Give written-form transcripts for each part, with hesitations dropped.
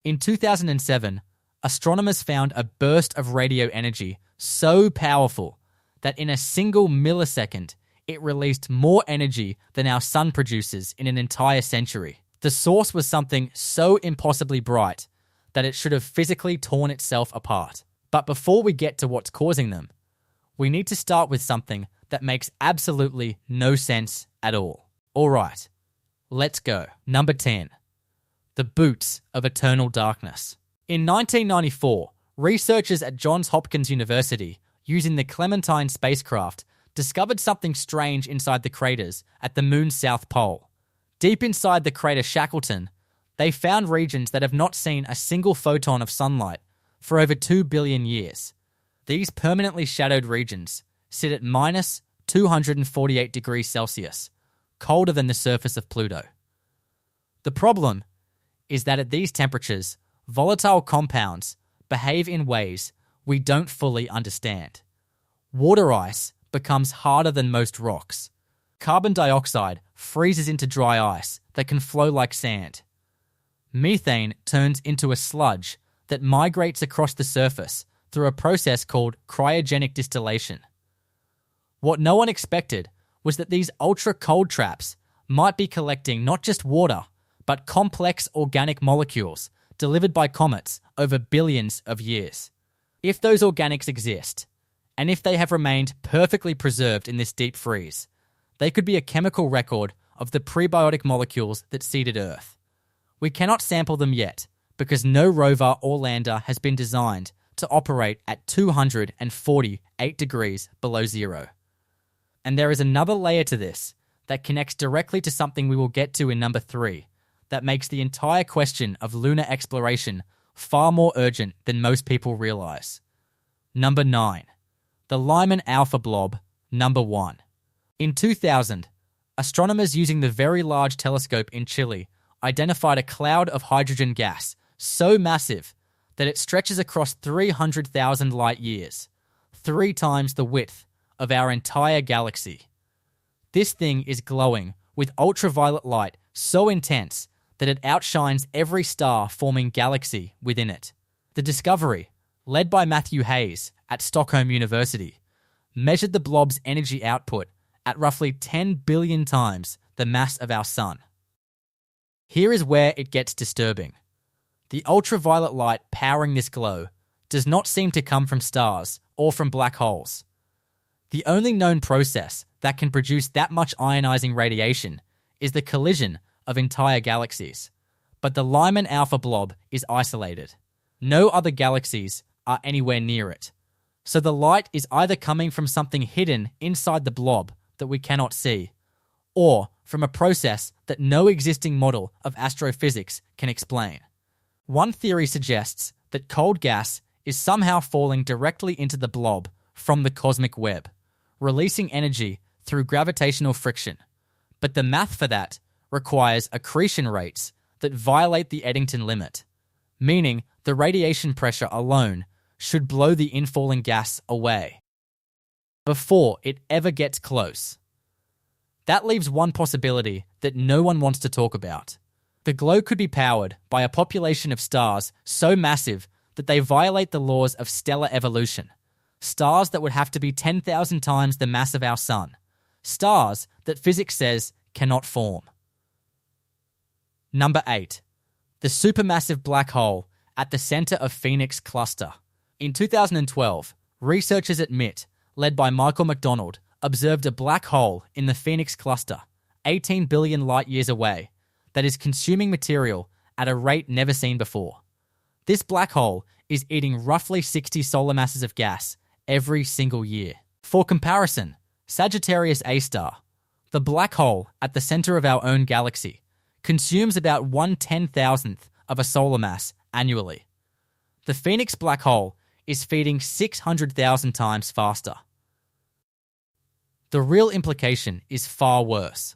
In 2007, astronomers found a burst of radio energy so powerful that in a single millisecond, it released more energy than our sun produces in an entire century. The source was something so impossibly bright that it should have physically torn itself apart. But before we get to what's causing them, we need to start with something that makes absolutely no sense at all. All right, let's go. Number 10. The boots of eternal darkness. In 1994, researchers at Johns Hopkins University, using the Clementine spacecraft, discovered something strange inside the craters at the moon's south pole. Deep inside the crater Shackleton, they found regions that have not seen a single photon of sunlight for over 2 billion years. These permanently shadowed regions sit at minus 248 degrees Celsius, colder than the surface of Pluto. The problem is that at these temperatures, volatile compounds behave in ways we don't fully understand. Water ice becomes harder than most rocks. Carbon dioxide freezes into dry ice that can flow like sand. Methane turns into a sludge that migrates across the surface through a process called cryogenic distillation. What no one expected was that these ultra-cold traps might be collecting not just water, but complex organic molecules delivered by comets over billions of years. If those organics exist, and if they have remained perfectly preserved in this deep freeze, they could be a chemical record of the prebiotic molecules that seeded Earth. We cannot sample them yet, because no rover or lander has been designed to operate at 248 degrees below zero. And there is another layer to this that connects directly to something we will get to in number 3, that makes the entire question of lunar exploration far more urgent than most people realize. Number 9. The Lyman Alpha blob, number 1. In 2000, astronomers using the Very Large Telescope in Chile identified a cloud of hydrogen gas so massive that it stretches across 300,000 light years, 3 times the width of our entire galaxy. This thing is glowing with ultraviolet light so intense that it outshines every star forming galaxy within it. The discovery, led by Matthew Hayes at Stockholm University, measured the blob's energy output at roughly 10 billion times the mass of our sun. Here is where it gets disturbing. The ultraviolet light powering this glow does not seem to come from stars or from black holes. The only known process that can produce that much ionizing radiation is the collision of entire galaxies. But the Lyman Alpha blob is isolated. No other galaxies are anywhere near it. So the light is either coming from something hidden inside the blob that we cannot see, or from a process that no existing model of astrophysics can explain. One theory suggests that cold gas is somehow falling directly into the blob from the cosmic web, releasing energy through gravitational friction. But the math for that requires accretion rates that violate the Eddington limit, meaning the radiation pressure alone should blow the infalling gas away before it ever gets close. That leaves one possibility that no one wants to talk about. The glow could be powered by a population of stars so massive that they violate the laws of stellar evolution. Stars that would have to be 10,000 times the mass of our sun. Stars that physics says cannot form. Number 8. The supermassive black hole at the center of Phoenix Cluster. In 2012, researchers at MIT, led by Michael McDonald, observed a black hole in the Phoenix Cluster, 18 billion light-years away, that is consuming material at a rate never seen before. This black hole is eating roughly 60 solar masses of gas every single year. For comparison, Sagittarius A star, the black hole at the center of our own galaxy, consumes about 1/10,000th of a solar mass annually. The Phoenix black hole is feeding 600,000 times faster. The real implication is far worse.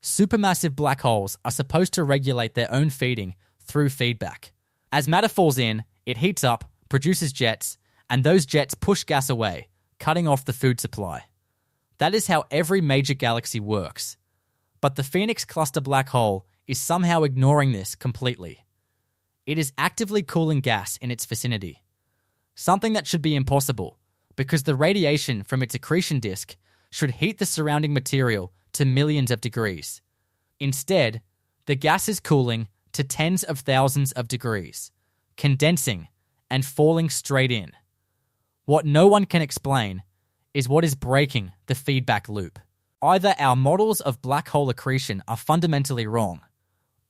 Supermassive black holes are supposed to regulate their own feeding through feedback. As matter falls in, it heats up, produces jets, and those jets push gas away, cutting off the food supply. That is how every major galaxy works. But the Phoenix Cluster black hole is somehow ignoring this completely. It is actively cooling gas in its vicinity. Something that should be impossible, because the radiation from its accretion disk should heat the surrounding material to millions of degrees. Instead, the gas is cooling to tens of thousands of degrees, condensing and falling straight in. What no one can explain is what is breaking the feedback loop. Either our models of black hole accretion are fundamentally wrong,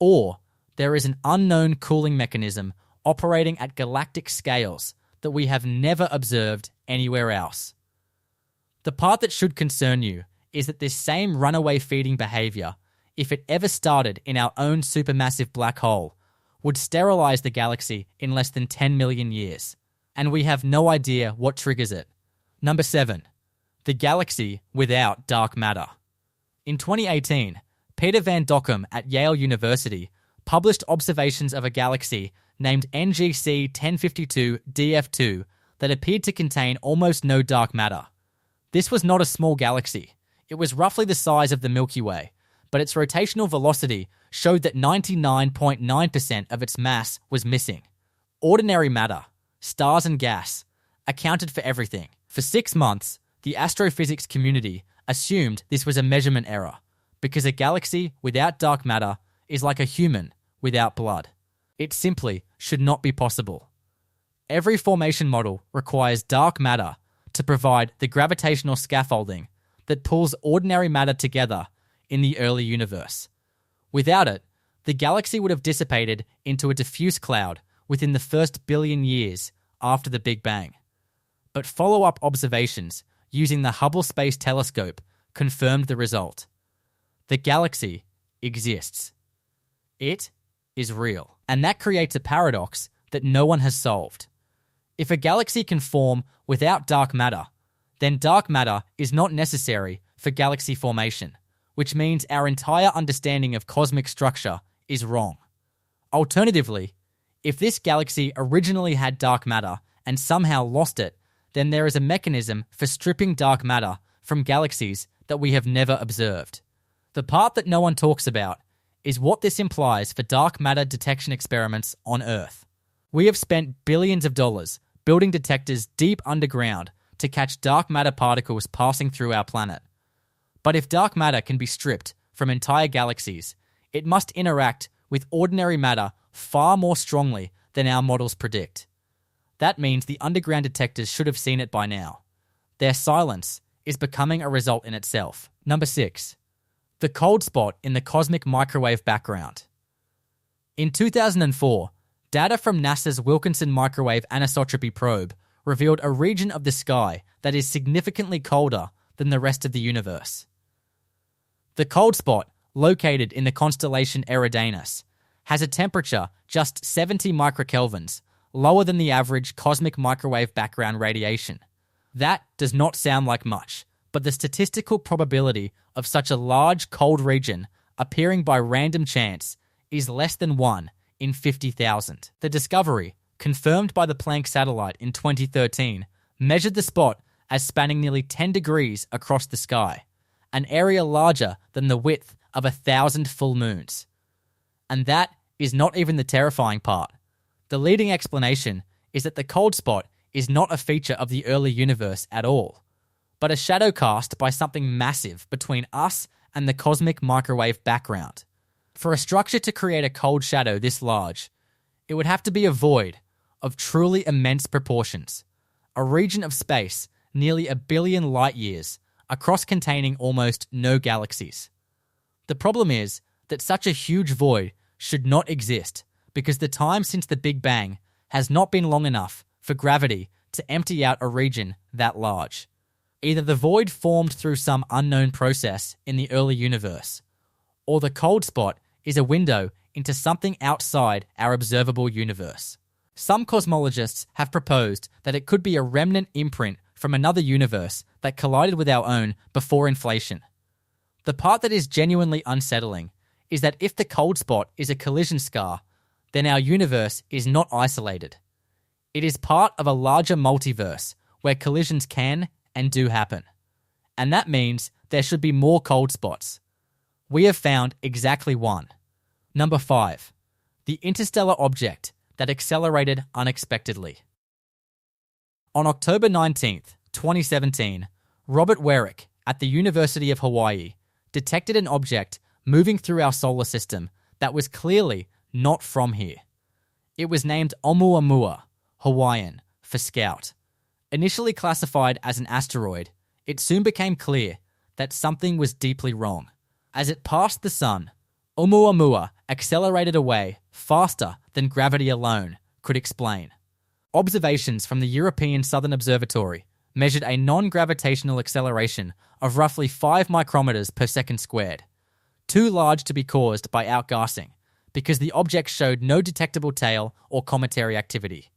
or there is an unknown cooling mechanism operating at galactic scales that we have never observed anywhere else. The part that should concern you is that this same runaway feeding behavior, if it ever started in our own supermassive black hole, would sterilize the galaxy in less than 10 million years, and we have no idea what triggers it. Number 7. The galaxy without dark matter. In 2018, Peter Van Dokkum at Yale University published observations of a galaxy named NGC 1052 DF2 that appeared to contain almost no dark matter. This was not a small galaxy. It was roughly the size of the Milky Way, but its rotational velocity showed that 99.9% of its mass was missing. Ordinary matter, stars and gas, accounted for everything. For 6 months, the astrophysics community assumed this was a measurement error, because a galaxy without dark matter is like a human without blood. It simply should not be possible. Every formation model requires dark matter to provide the gravitational scaffolding that pulls ordinary matter together in the early universe. Without it, the galaxy would have dissipated into a diffuse cloud within the first billion years after the Big Bang. But follow-up observations using the Hubble Space Telescope confirmed the result. The galaxy exists. It is real. And that creates a paradox that no one has solved. If a galaxy can form without dark matter, then dark matter is not necessary for galaxy formation, which means our entire understanding of cosmic structure is wrong. Alternatively, if this galaxy originally had dark matter and somehow lost it, then there is a mechanism for stripping dark matter from galaxies that we have never observed. The part that no one talks about is what this implies for dark matter detection experiments on Earth. We have spent billions of dollars building detectors deep underground to catch dark matter particles passing through our planet. But if dark matter can be stripped from entire galaxies, it must interact with ordinary matter far more strongly than our models predict. That means the underground detectors should have seen it by now. Their silence is becoming a result in itself. Number 6. The cold spot in the cosmic microwave background. In 2004, data from NASA's Wilkinson Microwave Anisotropy Probe revealed a region of the sky that is significantly colder than the rest of the universe. The cold spot, located in the constellation Eridanus, has a temperature just 70 microkelvins, lower than the average cosmic microwave background radiation. That does not sound like much, but the statistical probability of such a large cold region appearing by random chance is less than 1 in 50,000. The discovery, confirmed by the Planck satellite in 2013, measured the spot as spanning nearly 10 degrees across the sky, an area larger than the width of 1,000 full moons. And that is not even the terrifying part. The leading explanation is that the cold spot is not a feature of the early universe at all, but a shadow cast by something massive between us and the cosmic microwave background. For a structure to create a cold shadow this large, it would have to be a void of truly immense proportions, a region of space nearly 1 billion light years across containing almost no galaxies. The problem is that such a huge void should not exist because the time since the Big Bang has not been long enough for gravity to empty out a region that large. Either the void formed through some unknown process in the early universe, or the cold spot is a window into something outside our observable universe. Some cosmologists have proposed that it could be a remnant imprint from another universe that collided with our own before inflation. The part that is genuinely unsettling is that if the cold spot is a collision scar, then our universe is not isolated. It is part of a larger multiverse where collisions can and do happen. And that means there should be more cold spots. We have found exactly one. Number 5. The interstellar object that accelerated unexpectedly. On October 19th, 2017, Robert Warwick at the University of Hawaii detected an object moving through our solar system that was clearly not from here. It was named Oumuamua, Hawaiian, for Scout. Initially classified as an asteroid, it soon became clear that something was deeply wrong. As it passed the sun, Oumuamua accelerated away faster than gravity alone could explain. Observations from the European Southern Observatory measured a non-gravitational acceleration of roughly 5 micrometers per second squared, too large to be caused by outgassing, because the object showed no detectable tail or cometary activity.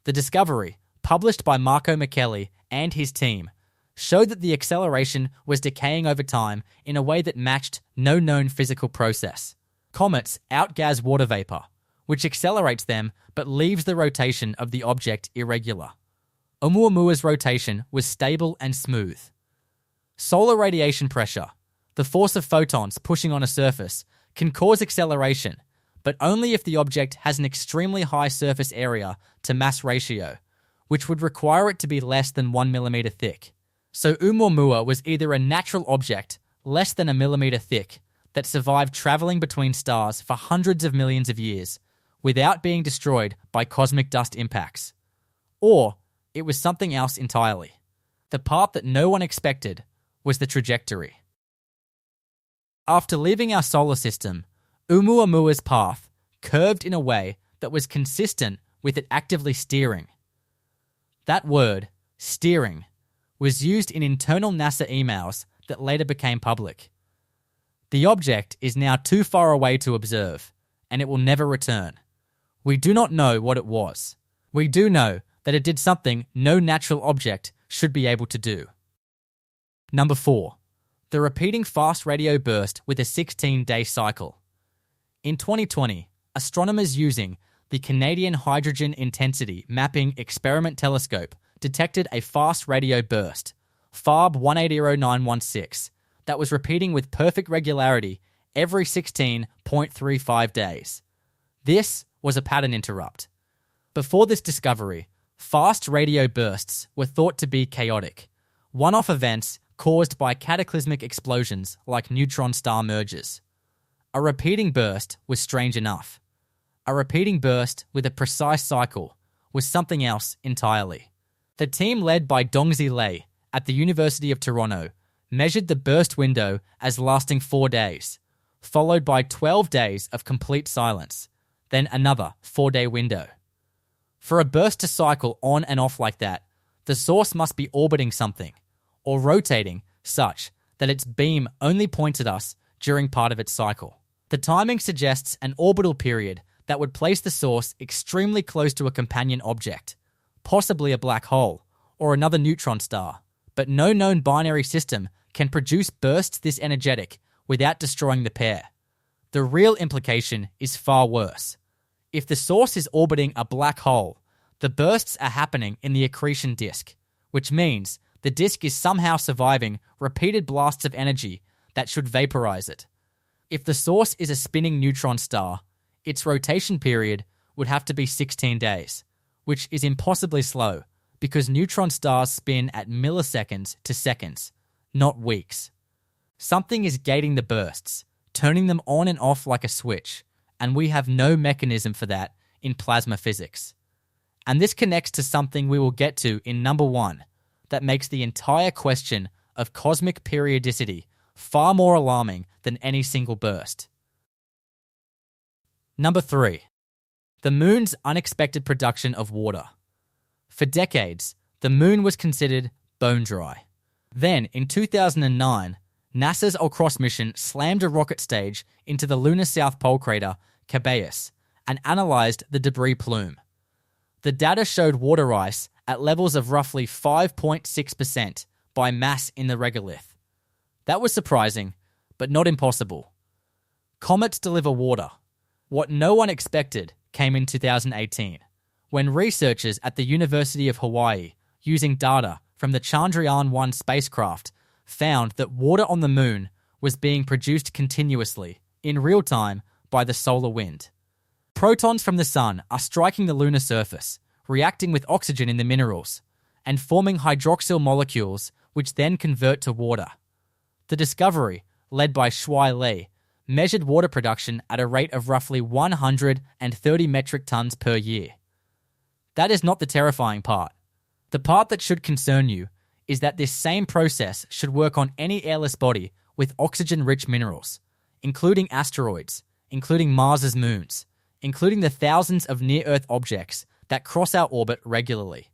The discovery, published by Marco Micheli and his team, showed that the acceleration was decaying over time in a way that matched no known physical process. Comets outgas water vapor, which accelerates them but leaves the rotation of the object irregular. Oumuamua's rotation was stable and smooth. Solar radiation pressure, the force of photons pushing on a surface, can cause acceleration, but only if the object has an extremely high surface area to mass ratio, which would require it to be less than 1 millimeter thick. So Oumuamua was either a natural object, less than a millimeter thick, that survived traveling between stars for hundreds of millions of years without being destroyed by cosmic dust impacts, or it was something else entirely. The part that no one expected was the trajectory. After leaving our solar system, Oumuamua's path curved in a way that was consistent with it actively steering. That word, steering, was used in internal NASA emails that later became public. The object is now too far away to observe, and it will never return. We do not know what it was. We do know that it did something no natural object should be able to do. Number 4. The repeating fast radio burst with a 16-day cycle. In 2020, astronomers using the Canadian Hydrogen Intensity Mapping Experiment Telescope detected a fast radio burst, FARB 180916, that was repeating with perfect regularity every 16.35 days. This was a pattern interrupt. Before this discovery, fast radio bursts were thought to be chaotic, one-off events caused by cataclysmic explosions like neutron star mergers. A repeating burst was strange enough. A repeating burst with a precise cycle was something else entirely. The team led by Dongzi Lei at the University of Toronto measured the burst window as lasting 4 days, followed by 12 days of complete silence, then another 4-day window. For a burst to cycle on and off like that, the source must be orbiting something, or rotating such that its beam only points at us during part of its cycle. The timing suggests an orbital period that would place the source extremely close to a companion object, possibly a black hole or another neutron star, but no known binary system can produce bursts this energetic without destroying the pair. The real implication is far worse. If the source is orbiting a black hole, the bursts are happening in the accretion disk, which means the disk is somehow surviving repeated blasts of energy that should vaporize it. If the source is a spinning neutron star, its rotation period would have to be 16 days, which is impossibly slow because neutron stars spin at milliseconds to seconds, not weeks. Something is gating the bursts, turning them on and off like a switch, and we have no mechanism for that in plasma physics. And this connects to something we will get to in number 1 that makes the entire question of cosmic periodicity far more alarming than any single burst. Number 3. The moon's unexpected production of water. For decades, the moon was considered bone dry. Then, in 2009, NASA's Alcross mission slammed a rocket stage into the lunar South Pole crater, Cabeus, and analyzed the debris plume. The data showed water ice at levels of roughly 5.6% by mass in the regolith. That was surprising, but not impossible. Comets deliver water. What no one expected came in 2018, when researchers at the University of Hawaii, using data from the Chandrayaan-1 spacecraft, found that water on the moon was being produced continuously, in real time, by the solar wind. Protons from the sun are striking the lunar surface, reacting with oxygen in the minerals, and forming hydroxyl molecules which then convert to water. The discovery, led by Shui Li, measured water production at a rate of roughly 130 metric tons per year. That is not the terrifying part. The part that should concern you is that this same process should work on any airless body with oxygen-rich minerals, including asteroids, including Mars's moons, including the thousands of near-Earth objects that cross our orbit regularly.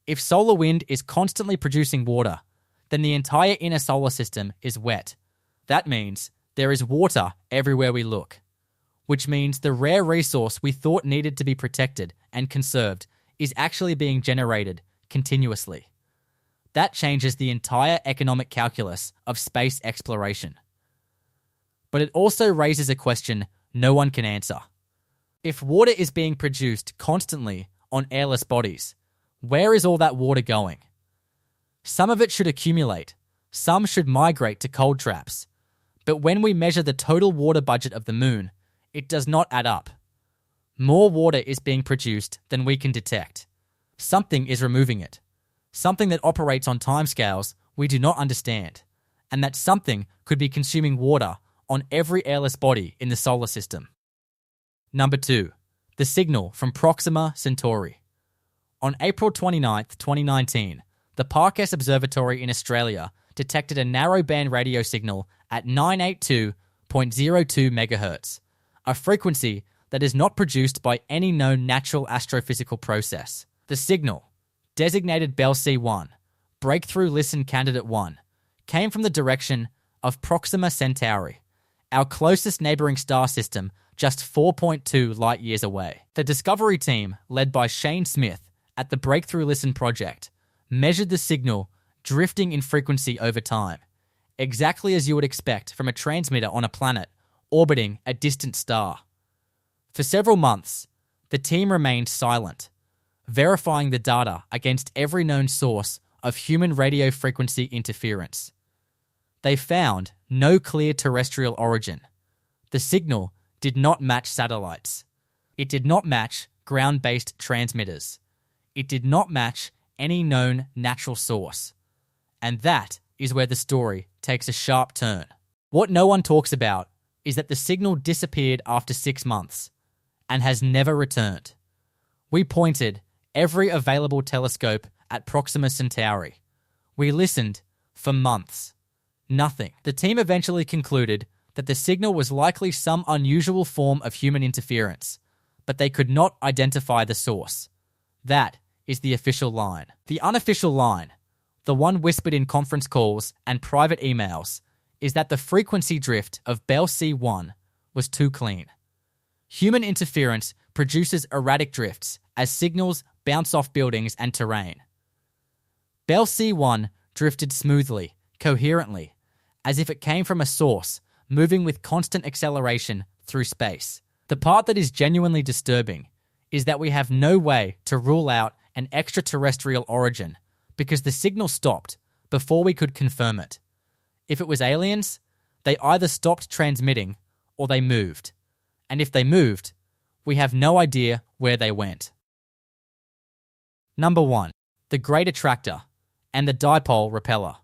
If solar wind is constantly producing water, then the entire inner solar system is wet. That means there is water everywhere we look, which means the rare resource we thought needed to be protected and conserved is actually being generated continuously. That changes the entire economic calculus of space exploration. But it also raises a question no one can answer. If water is being produced constantly on airless bodies, where is all that water going? Some of it should accumulate, some should migrate to cold traps. But when we measure the total water budget of the moon, it does not add up. More water is being produced than we can detect. Something is removing it. Something that operates on timescales we do not understand. And that something could be consuming water on every airless body in the solar system. Number 2. The signal from Proxima Centauri. On April 29, 2019, the Parkes Observatory in Australia detected a narrowband radio signal at 982.02 MHz, a frequency that is not produced by any known natural astrophysical process. The signal, designated Bell C1, Breakthrough Listen Candidate 1, came from the direction of Proxima Centauri, our closest neighbouring star system just 4.2 light-years away. The discovery team, led by Shane Smith at the Breakthrough Listen project, measured the signal drifting in frequency over time, exactly as you would expect from a transmitter on a planet orbiting a distant star. For several months, the team remained silent, verifying the data against every known source of human radio frequency interference. They found no clear terrestrial origin. The signal did not match satellites. It did not match ground-based transmitters. It did not match any known natural source. And that is where the story takes a sharp turn. What no one talks about is that the signal disappeared after 6 months and has never returned. We pointed every available telescope at Proxima Centauri. We listened for months. Nothing. The team eventually concluded that the signal was likely some unusual form of human interference, but they could not identify the source. That is the official line. The unofficial line, the one whispered in conference calls and private emails, is that the frequency drift of Bell C1 was too clean. Human interference produces erratic drifts as signals bounce off buildings and terrain. Bell C1 drifted smoothly, coherently, as if it came from a source moving with constant acceleration through space. The part that is genuinely disturbing is that we have no way to rule out an extraterrestrial origin because the signal stopped before we could confirm it. If it was aliens, they either stopped transmitting or they moved. And if they moved, we have no idea where they went. Number 1. The Great Attractor and the Dipole Repeller.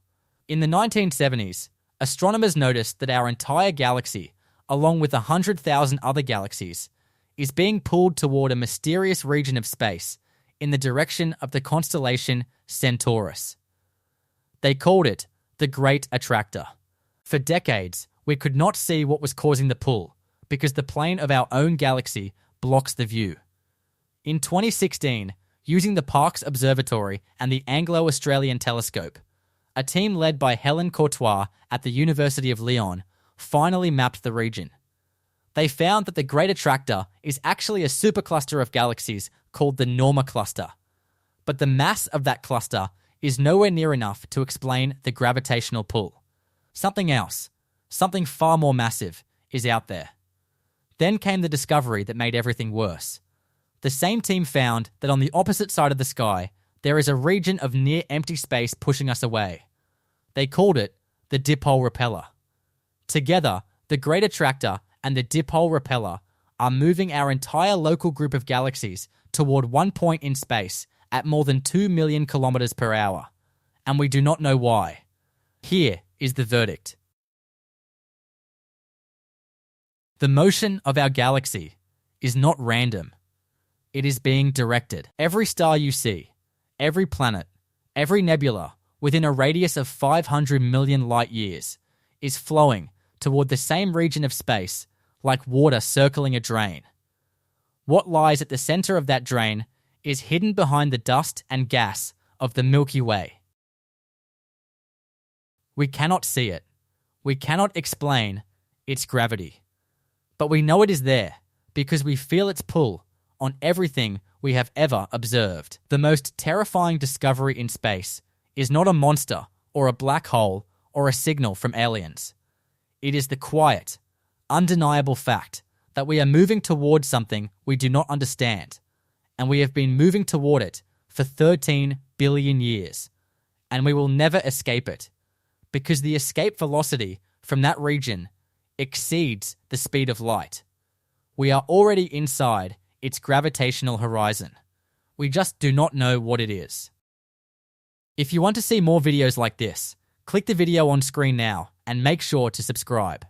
In the 1970s, astronomers noticed that our entire galaxy, along with 100,000 other galaxies, is being pulled toward a mysterious region of space in the direction of the constellation Centaurus. They called it the Great Attractor. For decades, we could not see what was causing the pull because the plane of our own galaxy blocks the view. In 2016, using the Parkes Observatory and the Anglo-Australian Telescope, a team led by Helen Courtois at the University of Lyon finally mapped the region. They found that the Great Attractor is actually a supercluster of galaxies called the Norma Cluster. But the mass of that cluster is nowhere near enough to explain the gravitational pull. Something else, something far more massive, is out there. Then came the discovery that made everything worse. The same team found that on the opposite side of the sky, there is a region of near empty space pushing us away. They called it the Dipole Repeller. Together, the Great Attractor and the Dipole Repeller are moving our entire local group of galaxies toward one point in space at more than 2 million kilometers per hour, and we do not know why. Here is the verdict. The motion of our galaxy is not random. It is being directed. Every star you see, every planet, every nebula within a radius of 500 million light years is flowing toward the same region of space like water circling a drain. What lies at the center of that drain is hidden behind the dust and gas of the Milky Way. We cannot see it. We cannot explain its gravity. But we know it is there because we feel its pull on everything we have ever observed. The most terrifying discovery in space is not a monster or a black hole or a signal from aliens. It is the quiet, undeniable fact that we are moving towards something we do not understand, and we have been moving toward it for 13 billion years, and we will never escape it, because the escape velocity from that region exceeds the speed of light. We are already inside its gravitational horizon. We just do not know what it is. If you want to see more videos like this, click the video on screen now and make sure to subscribe.